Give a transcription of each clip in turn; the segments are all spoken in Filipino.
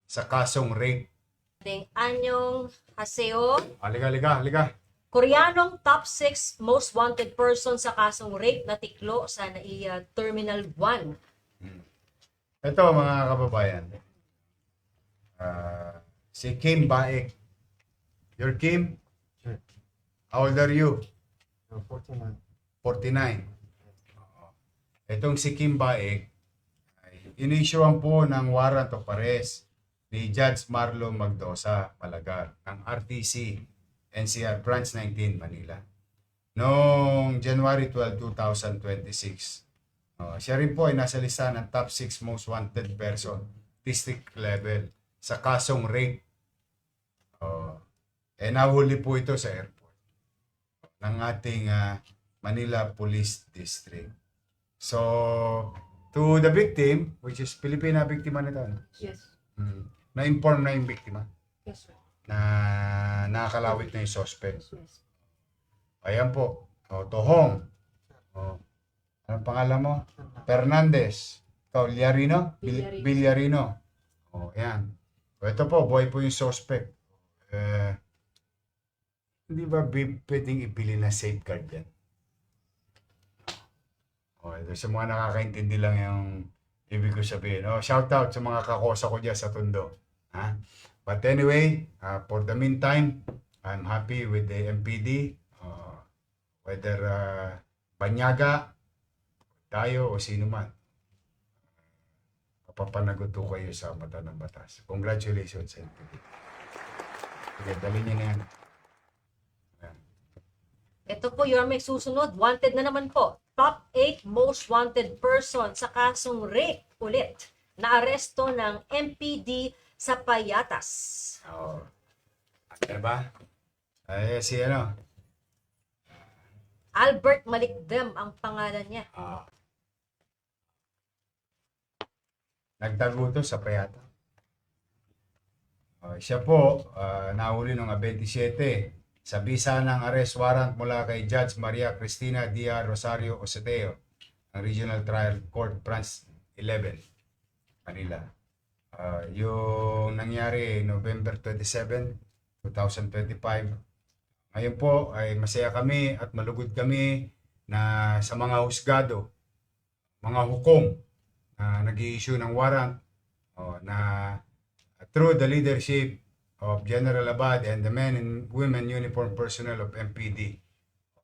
sa kasong rape. Ating Anyong Haseo, Halika. Koreanong top 6 most wanted person sa kasong rape na tiklo sa NAIA Terminal 1. Ito mga kababayan, si Kim Baek. You're Kim? Sure. How old are you? 49. 49. Oo. Itong si Kim Baek, inissuean po ng warrant of arrest ni Judge Marlon Magdosa Malagar ng RTC NCR Branch 19 Manila noong January 12, 2026. Siya rin po ay nasa lista ng top 6 most wanted person district level sa kasong rape. Nahuli po ito sa airport ng ating Manila Police District. So, to the victim, which is Pilipina biktima nito, Yes. na-inform na yung biktima Yes, sir. na nakakalawit na yung suspect. Yes. Ayan po. Tohong. Anong pangalan mo? Fernandez. Ikaw, Villarino? Villarino. Villarino. Ayan. Ito po, boy po yung suspect. Hindi ba pwedeng ibili na safeguard yan? Ito sa mga nakakaintindi lang yung ibig ko sabihin. Shout out sa mga kakosa ko dyan sa Tondo. But anyway, for the meantime, I'm happy with the MPD. Whether Banyaga, tayo o sino man. Papapanagot ko kayo sa mata ng batas. Congratulations sa MPD. Sige, dali niyo na yan. Ito po yung may susunod. Wanted na naman po. Top 8 most wanted person sa kasong rape ulit na aresto ng MPD sa Payatas. Ano ba? Si ano? Albert Malikdem ang pangalan niya. Nagtago to sa Payata. Siya po, nahuli noong 27 sa bisa ng arrest warrant mula kay Judge Maria Cristina Dia Rosario Oseteo ng Regional Trial Court Branch 11, Manila. Yung nangyari November 27, 2025. Ngayon po ay masaya kami at malugod kami na sa mga husgado, mga hukom na nag-i-issue ng warrant na through the leadership of General Abad and the men and women uniform personnel of MPD.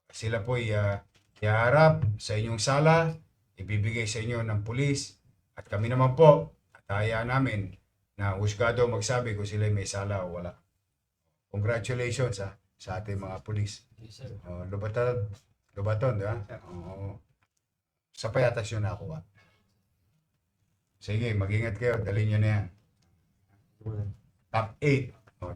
Sila po iharap sa inyong sala, ibibigay sa inyo ng pulis, at kami naman po, ataya namin na husgado magsabi kung sila may sala o wala. Congratulations sa ating mga pulis. Yes, sir. Lubaton, di ba? Sa Payatas yun nakuha. Sige, mag-ingat kayo, dalhin nyo na yan. Top 8.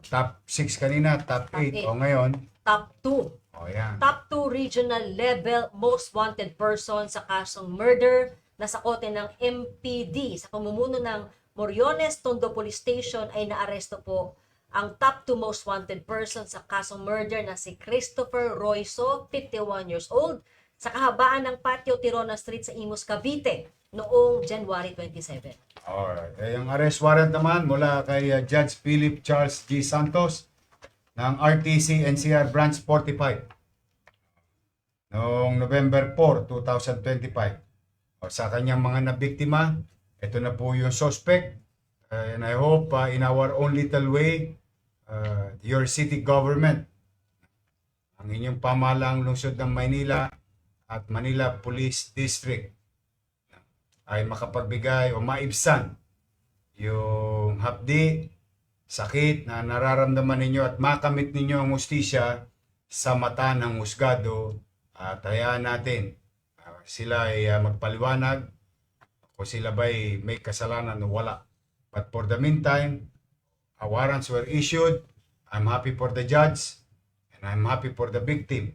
Top 6 kanina, top 8. Top 8. Ngayon, Top 2. yan. Top 2 regional level most wanted person sa kasong murder na sakote ng MPD sa pamumuno ng Moriones Tondo Police Station ay naaresto po ang top 2 most wanted person sa kasong murder na si Christopher Royso, 51 years old, sa kahabaan ng Patio Tirona Street sa Imus, Cavite noong January 27. Alright. Yung arrest warrant naman mula kay Judge Philip Charles G. Santos ng RTC NCR Branch 45 noong November 4, 2025. Sa kanyang mga nabiktima, ito na po yung suspect. And I hope in our own little way, your city government, ang inyong pamahalaang lungsod ng Maynila at Manila Police District ay makapagbigay o maibsan yung hapdi, sakit na nararamdaman ninyo at makamit ninyo ang hustisya sa mata ng husgado, at hayaan natin sila ay magpaliwanag kung sila ba'y may kasalanan o wala. But for the meantime, warrants were issued. I'm happy for the judge and I'm happy for the victim,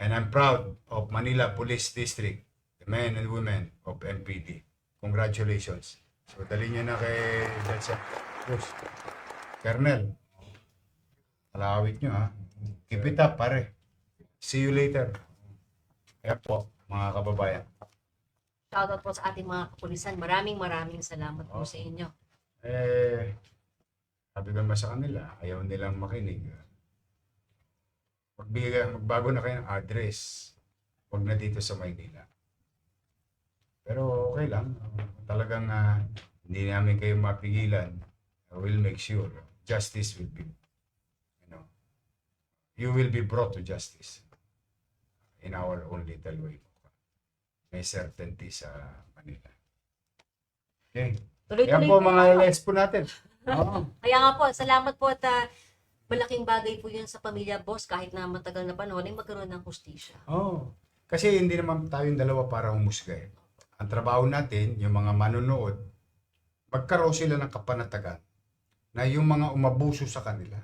and I'm proud of Manila Police District, the men and women of MPD. Congratulations. So, dali niyo na kay Judge Cruz. Colonel, alawit nyo ha. Keep it up, pare. See you later. Kaya po, mga kababayan. Shoutout po sa ating mga kapulisan. Maraming salamat po sa inyo. sabi ko naman sa kanila, ayaw nilang makinig. Magbago na kayo ng address. Huwag na dito sa Maynila. Pero okay lang. Talagang hindi namin kayo mapigilan. We'll make sure justice will be, you will be brought to justice in our own little way. May certainty sa Manila. Okay. Yan Tuloy-tuloy po po mga tayo. LS po natin. Oo. Kaya nga po, salamat po at malaking bagay po yun sa pamilya, boss, kahit na matagal na panahon ay magkaroon ng hustisya. Oh. Kasi hindi naman tayong dalawa para humusga eh. Ang trabaho natin, yung mga manonood, magkaroon sila ng kapanatagan na yung mga umabuso sa kanila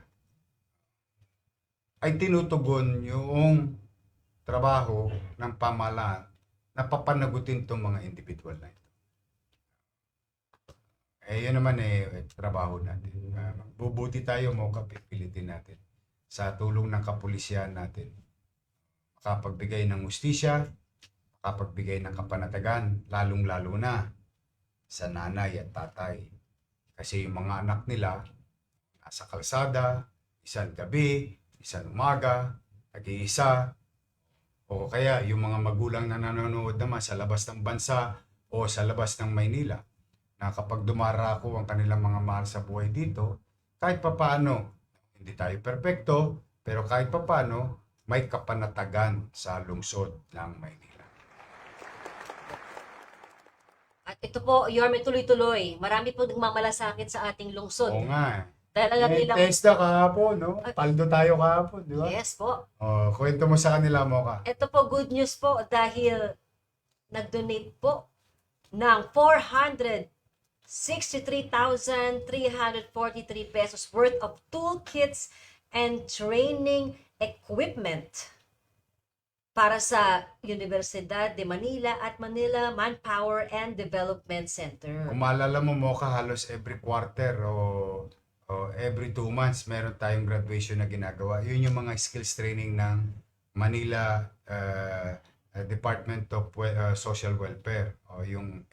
ay tinutugon yung trabaho ng pamahalaan na papanagutin itong mga individual na ito. Yun naman trabaho natin. Bubuti tayo mo kapipilitin natin sa tulong ng kapulisyan natin. Makapagbigay ng hustisya, makapagbigay ng kapanatagan, lalong-lalo na sa nanay at tatay. Kasi yung mga anak nila, nasa kalsada, isang gabi, isang umaga, nag-iisa, o kaya yung mga magulang na nanonood naman sa labas ng bansa o sa labas ng Maynila, na kapag dumarako ang kanilang mga mahal sa buhay dito, kahit papaano, hindi tayo perpekto, pero kahit papaano, may kapanatagan sa lungsod ng Maynila. At ito po, Yorme, tuloy-tuloy. Marami po nagmamalasakit sa ating lungsod. Oo nga. Dahil alam nilang, Testa kahapon, no? Paldo tayo kahapon, di ba? yes po. Kwento mo sa kanila, Mocha. Ito po, good news po dahil nag-donate po ng 463,343 pesos worth of toolkits and training equipment para sa Universidad de Manila at Manila Manpower and Development Center. Kung maalala mo, Mocha, halos every quarter o every 2 months, meron tayong graduation na ginagawa. Yun yung mga skills training ng Manila Department of Social Welfare o yung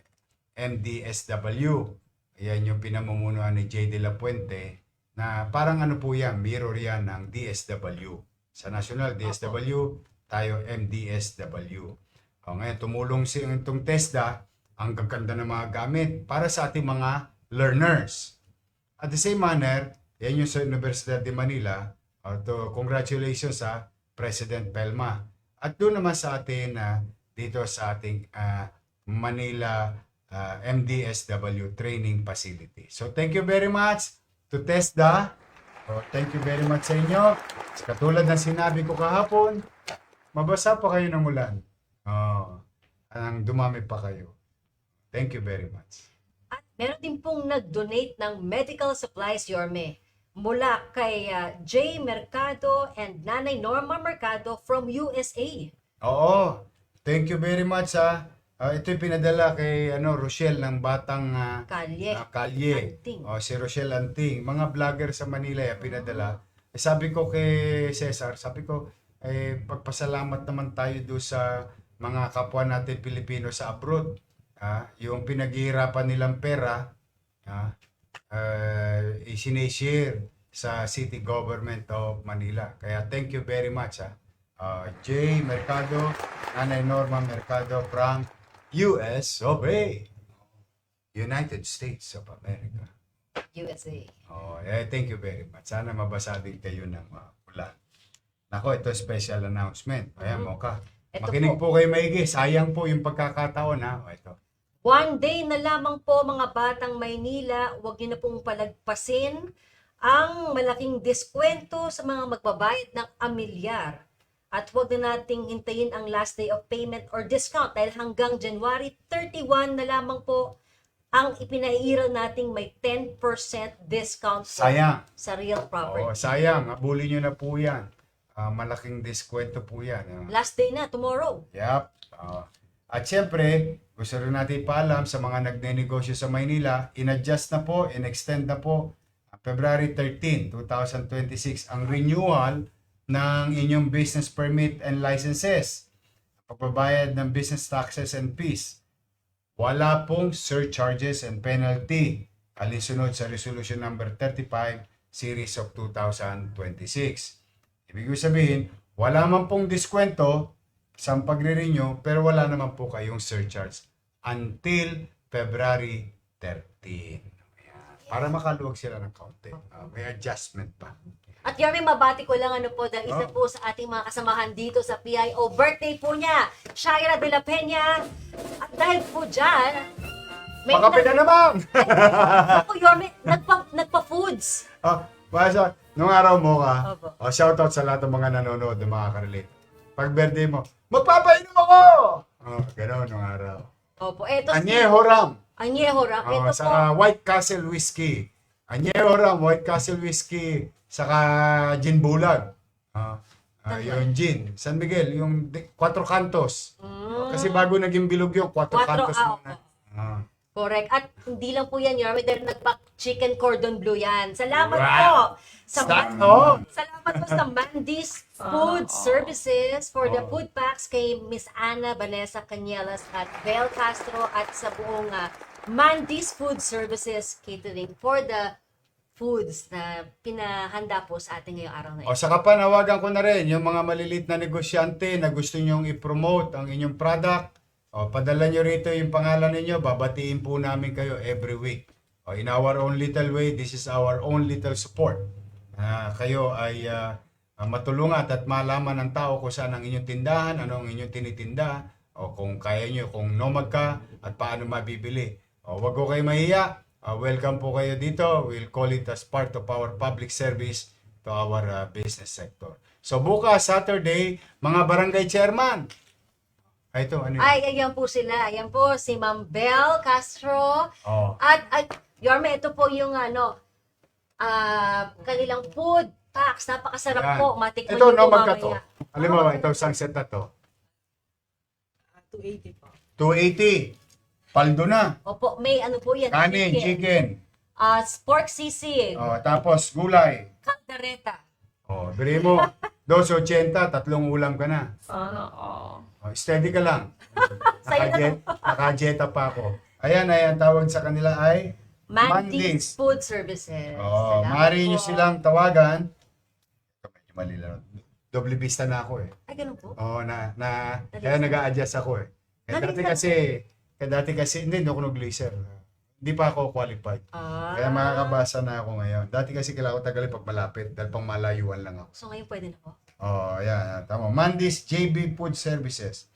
MDSW. Yan yung pinamumunuan ni J. De La Puente na parang ano po yan, mirror yan ng DSW. Sa National DSW, tayo MDSW. Ngayon, tumulong itong TESDA, ang gaganda ng mga gamit para sa ating mga learners. At the same manner, yan yung sa Universidad de Manila. Congratulations sa President Pelma. At doon naman sa atin, dito sa ating Manila MDSW Training Facility. So thank you very much to TESDA. Thank you very much sa inyo. Katulad ng sinabi ko kahapon, mabasa pa kayo ng ulan. Ang dumami pa kayo. Thank you very much. At meron din pong nag-donate ng medical supplies, Yorme, mula kay J. Mercado and Nanay Norma Mercado from USA. Oo. Thank you very much ito'y pinadala kay Rochelle ng Batang Kalye. Kalye. Anting. Si Rochelle Anting. Mga vlogger sa Manila pinadala. Sabi ko kay Cesar, pagpasalamat naman tayo doon sa mga kapwa natin Pilipino sa abroad. Yung pinaghihirapan nilang pera, isinishare sa City Government of Manila. Kaya thank you very much. J. Mercado, Nanay Norma Mercado from US of A. United States of America. USA. Thank you very much. Sana mabasa din kayo ng ulan. Nako, ito special announcement. Ayan, Mocha. Ito Makinig po kayo maigi. Sayang po yung pagkakataon, Ito. One day na lamang po mga batang Maynila, huwag niyo na pong palagpasin ang malaking diskwento sa mga magbabayad ng amilyar. At huwag na nating hintayin ang last day of payment or discount dahil hanggang January 31 na lamang po ang ipinairal nating may 10% discount po Sayang. sa real property. Sayang. Abulin nyo na po yan. Malaking diskwento po yan. Last day na, tomorrow. Yep. At syempre, gusto rin natin paalam sa mga nagnenegosyo sa Maynila, in-adjust na po, in-extend na po February 13, 2026 ang renewal ng inyong business permit and licenses. Pagbabayad ng business taxes and fees. Wala pong surcharges and penalty. Alinsunod sa Resolution number 35 series of 2026. Ibig sabihin, wala man pong diskwento sa pagre-renew, pero wala naman po kayong surcharge until February 13. Ayan. Para makaluwag sila ng kaunti. May adjustment pa. At Yorme, mabati ko lang ano po, dahil isa po sa ating mga kasamahan dito sa PIO, birthday po niya, Shaira de la Peña. At dahil po dyan, Makape na naman! Ako, Yorme, nagpa-foods. Basta, nung araw mo ka, Opo. shoutout sa lahat ng mga nanonood na makaka-relate. Pag birthday mo, magpapainom ako! Gano'n nung araw. Opo, eto Añejo Ram. Añejo Ram. Ito po. Sa White Castle Whiskey. Añejo Ram, White Castle Whiskey. Saka Gin Bulag. Yung gin. San Miguel, yung 4 Cantos. Kasi bago naging bilog yung 4 Cantos muna. Correct. At hindi lang po yan, Yorme, dahil nagpa-chicken cordon bleu yan. Salamat Wow. po. Salamat po sa Mandy's Food Oh. Services for the food packs kay Miss Ana Vanessa Cañelas at Bel Castro at sa buong Mandy's Food Services catering for the foods na pinahanda po sa ating ngayong araw na ito. Saka panawagan ko na rin yung mga maliliit na negosyante na gusto nyong i-promote ang inyong product. Padala nyo rito yung pangalan ninyo, babatiin po namin kayo every week. In our own little way, this is our own little support. Kayo ay matulungan at malaman ng tao kung saan ang inyong tindahan, ano ang inyong tinitinda, o kung kaya nyo, kung nomad ka, at paano mabibili. Huwag ko kayo mahiya. Welcome po kayo dito. We'll call it as part of our public service to our business sector. So bukas, Saturday, mga barangay chairman. Ito, ano yun? Ay, ayan po sila. Ayan po, si Ma'am Bel Castro. Oh. At Yorme, ito po yung kanilang food packs. Napakasarap Yan. po. Matikman Ito, niyo po nomad ka to. mamaya. Alam mo ba, ito, sunset na to. 280 po. 280. Paldo na. Opo, may ano po yan. Kanin, chicken. Pork sisig. Tapos gulay. Caldereta. Bili mo. 280, tatlong ulam ka na. Sana all. Steady ka lang. Sa'yo na Nakajeta pa ako. Ayan, tawag sa kanila ay Mandy's Food Services. Salamat maaari po. nyo silang tawagan. Ito, medyo mali lang. Doble vista na ako eh. Ay, ganun po. Kaya nag-a-adjust ako eh. Dati kasi, hindi ako nag-laser. Hindi pa ako qualified. Kaya makakabasa na ako ngayon. Dati kasi kailangan ko tagalin pag malapit dahil pang malayuan lang ako. So, ngayon pwede na po. Ayan. Tama. Mandy's JB Food Services.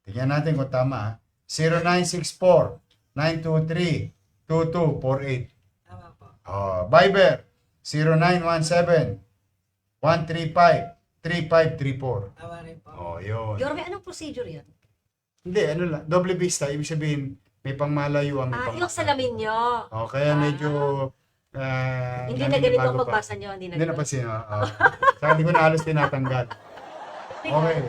Tingnan natin kung tama. 0964-923-2248. Tama po. Viber 0917-135-3534. Tama rin po. Yun. Yorme, anong procedure yan? Hindi, ano lang. Doble vista. Ibig sabihin, may pangmalayuan, may pang... Yung salamin nyo. Kaya medyo... Hindi na ganito ang pagbasa nyo. Hindi Hindi na napansin. Saka hindi ko na halos tinatanggal. Okay.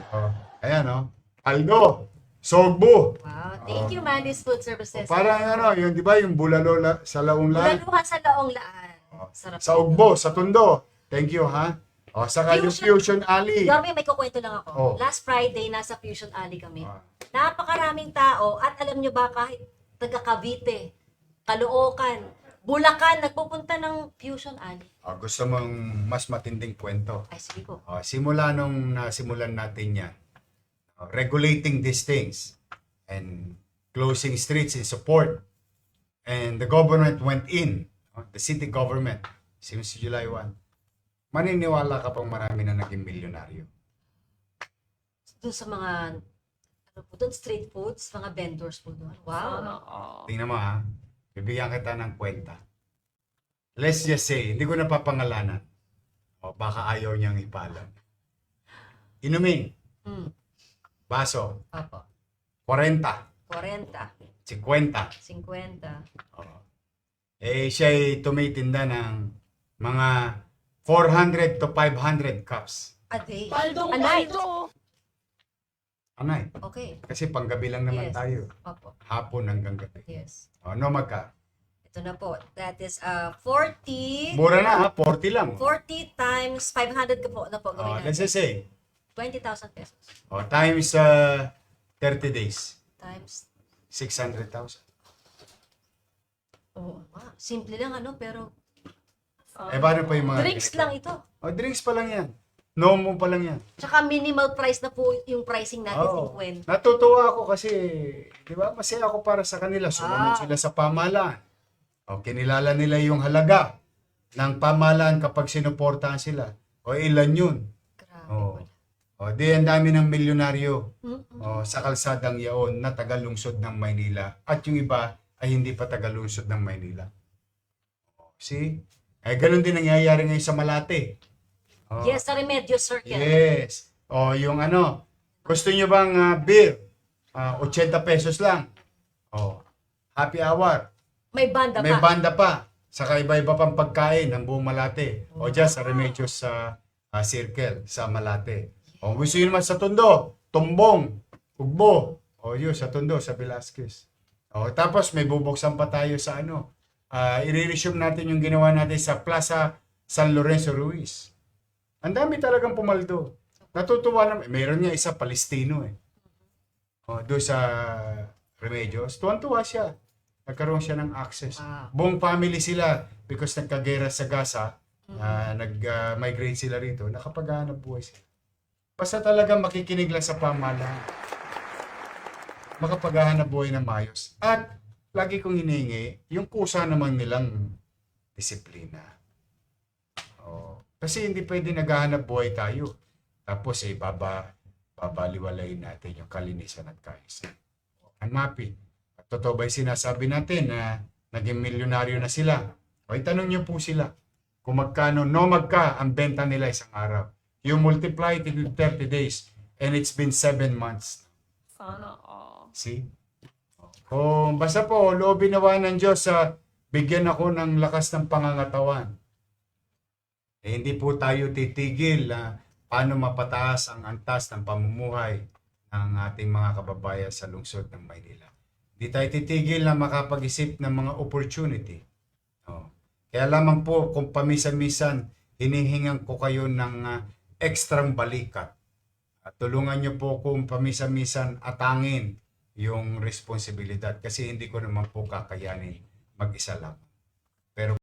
Ayan, Aldo. Sogbo. Wow. Thank you, Mandy's Food Services. Parang yung di ba, yung bulalo sa laong-lang. Bulaluhan sa Laong Laan. Sarap. Sa Ugbo, sa Tondo. Thank you, ha? Saka yung Fusion Alley. Yorme, may kukwento lang ako. Oh. Last Friday, nasa Fusion Alley kami. Ah. Napakaraming tao. At alam nyo ba, kahit taga Cavite, Caloocan, Bulacan, nagpupunta ng Fusion Alley. Gusto mong mas matinding kwento. Ay, sige po. Simula nung nasimulan natin yan, regulating these things and closing streets in support, and the government went in, the city government, since July 1, maniniwala ka pang marami na naging milyonaryo. Doon sa mga, doon street foods, mga vendors po doon. Sana Wow. all. Tingnan mo bibigyan kita ng kwenta. Let's just say, hindi ko napapangalanan. Baka ayaw niyang ipalam. Inumin, baso, Opo. 40, 40, 50. 50. Siya'y tumitinda ng mga 400 to 500 cups. A day. Paldo, A night. paldo. Anay, Okay. kasi panggabi lang naman Yes. tayo. Opo. Hapon hanggang gabi. Yes. Magka. Ito na po. That is 40. Mura na 40 lang. 40 times 500 ka po. Ano po gawin Let's natin? just say, 20,000 pesos. times 30 days, Times. 600,000. Oh, simple lang pero Paano pa yung mga Drinks ganito? lang ito. Drinks pa lang yan. Nomo pa lang yan. Tsaka minimal price na po yung pricing natin, Oo. 50. Natutuwa ako kasi, di ba, masaya ako para sa kanila. Sumunod Ah. sila sa pamahalaan. Kinilala nila yung halaga ng pamahalaan kapag sinuportahan sila. Ilan yun? Grabe. Di ang dami ng milyonaryo Mm-mm. sa kalsadang yaon na tagalungsod ng Maynila. At yung iba ay hindi pa tagalungsod ng Maynila. See? Ganun din nangyayari ngayon sa Malate. Yes, sa Remedios Circle. Yes. Yung gusto nyo bang beer? 80 pesos lang. Happy hour. May banda May pa. banda pa. Saka iba-iba pang pagkain ng buong Malate. Dyan sa Remedios sa Circle, sa Malate. Gusto nyo naman sa Tondo, Tumbong, Ugbo. Yun, sa Tondo, sa Velasquez. Tapos may bubuksan pa tayo sa i-resume natin yung ginawa natin sa Plaza San Lorenzo Ruiz. Ang dami talagang pumaldo. Natutuwa naman. Mayroon nga isa Palestino doon sa Remedios. Tuwan-tuwa siya. Nagkaroon siya ng access. Wow. Buong family sila because nagkagera sa Gaza, nag-migrate sila rito, nakapaghanap buhay sila. Basta talagang makikinig lang sa pamahalaan. Makapaghanap buhay na maayos. At lagi kong hinihingi, yung kusa naman nilang disiplina. Kasi hindi pwede naghahanap buhay tayo. Tapos babaliwalayin natin yung kalinisan at kaayusan. Hanapin. At totoo ba yung sinasabi natin na naging milyonaryo na sila? Itanong niyo po sila kung magkano, magka ang benta nila isang araw. You multiply it in 30 days and it's been 7 months. Sana all. See? Kung basta po, loobin nawa ng Diyos bigyan ako ng lakas ng pangangatawan. Hindi po tayo titigil na paano mapataas ang antas ng pamumuhay ng ating mga kababayan sa lungsod ng Maynila. Hindi tayo titigil na makapag-isip ng mga opportunity. Kaya lamang po kung pamisan-misan hinihingan ko kayo ng ekstrang balikat. At tulungan niyo po kung pamisan-misan atangin yung responsibilidad kasi hindi ko naman po kakayanin mag-isa lang.